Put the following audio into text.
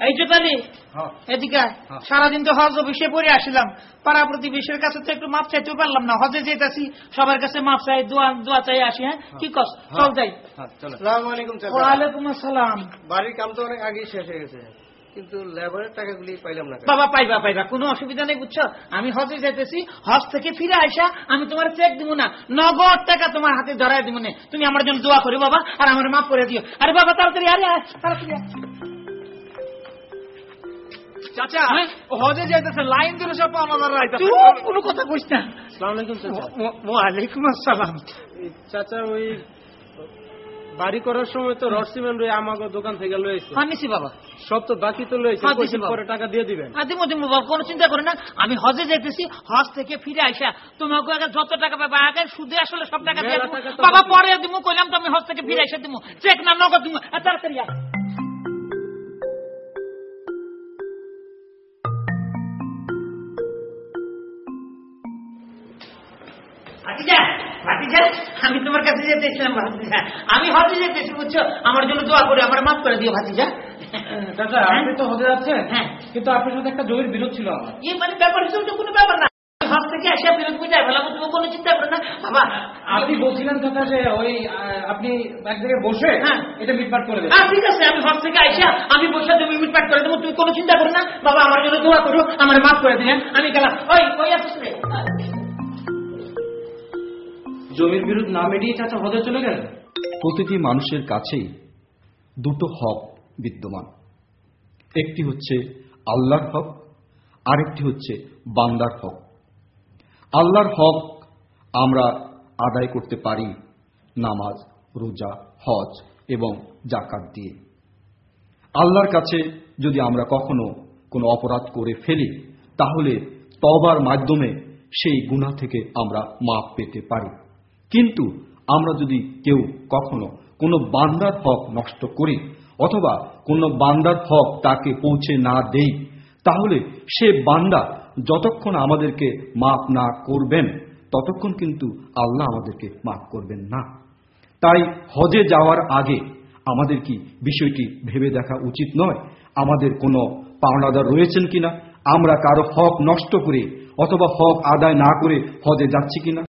এই যে তালি এদিকে সারাদিন তো হজ অফিসে পড়ে আসলাম, পাড়া প্রতিবেশীর কাছে তো একটু মাপ চাইতে পারলাম না। হজে যেতেছি সবার কাছে মাপ চাই, দোয়া চাই আসি। হ্যাঁ কি কস, চল যাই। ওয়ালাইকুম আসসালাম। বাড়ির কাম তো অনেক আগেই শেষ হয়ে গেছে, কিন্তু লেবারের টাকাগুলি পাইলাম না। বাবা পাইবা কোনো অসুবিধা নেই, বুঝছো? আমি হজে যেতেছি, হজ থেকে ফিরে আসা আমি তোমার চেক দিব না, নগদ টাকা তোমার হাতে ধরাই দিব না। তুমি আমার জন্য দোয়া করি বাবা, আর আমার মাফ করে দিও। আরে বাবা তাড়াতাড়ি, আরে তাড়াতাড়ি। চাচা হজে যাইতেছে, লাইন ধরে সব পাওনাদাররা আইতাছে। কোনো কথা কইস না। আসসালামু আলাইকুম চাচা। ওয়ালাইকুম আসসালাম। চাচা ওই বাড়ি করার সময় তো রড সিমেন্ট আমাকে দোকান থেকে লয়েছে। আনিছি বাবা, সব তো বাকি তো লয়েছে, পরে টাকা দিয়ে দিবেন। দিমু বাবা, কোনো চিন্তা করে না। আমি হজে যেতেছি, হজ থেকে ফিরে আসা তোমাকে আগে যত টাকা পাবা আগে সুদে আসলে সব টাকা দিয়ে বাবা, পরে দিমু। কইলাম তো আমি হজ থেকে ফিরে আসা দিমু, চেক না নগদ দিমু। তাড়াতাড়ি আয়। আমি তোমার কাছে যেতেছিলাম ভাতিজা, আমি হজে যেতেছি, বুঝছো? আমার জন্য দোয়া করে আমার মাফ করে দিও ভাতিজা। চাচা আপনি তো হজে যাচ্ছেন, কিন্তু আপনার সাথে একটা জমির বিরোধ ছিল আমার। মানে ব্যাপার হিসেবে কোনো ব্যাপার না, হজ থেকে আসে বিরোধ বুঝাই ফেলাম, তুমি কোনো চিন্তা করো না বাবা। আপনি বলছিলেন চাচা যে ওই আপনি এক জায়গায় বসে এটা মিটমাট করে দেবেন। ঠিক আছে, আমি হজ থেকে আইসা আমি বসে তুমি মিটমাট করে দেবো, তুমি কোনো চিন্তা করো না বাবা। আমার জন্য দোয়া করো, আমার মাফ করে দিলেন। আমি গেলাম। ওই আসিস রে। জমির বিরোধ না মেটিয়ে চাচা হজে চলে গেলেন। প্রতিটি মানুষের কাছেই দুটো হক বিদ্যমান, একটি হচ্ছে আল্লাহর হক, আরেকটি হচ্ছে বান্দার হক। আল্লাহর হক আমরা আদায় করতে পারি নামাজ, রোজা, হজ এবং যাকাত দিয়ে। আল্লাহর কাছে যদি আমরা কখনো কোনো অপরাধ করে ফেলি, তাহলে তওবার মাধ্যমে সেই গুনাহ থেকে আমরা মাফ পেতে পারি। কিন্তু আমরা যদি কেউ কখনো কোনো বান্দার হক নষ্ট করি অথবা কোনো বান্দার হক তাকে পৌঁছে না দেই, তাহলে সে বান্দা যতক্ষণ আমাদেরকে মাফ না করবেন ততক্ষণ কিন্তু আল্লাহ আমাদেরকে মাফ করবেন না। তাই হজে যাওয়ার আগে আমাদের কি বিষয়টি ভেবে দেখা উচিত নয়? আমাদের কোনো পাওনাদার রয়েছেন কিনা, আমরা কারো হক নষ্ট করে অথবা হক আদায় না করে হজে যাচ্ছি কিনা?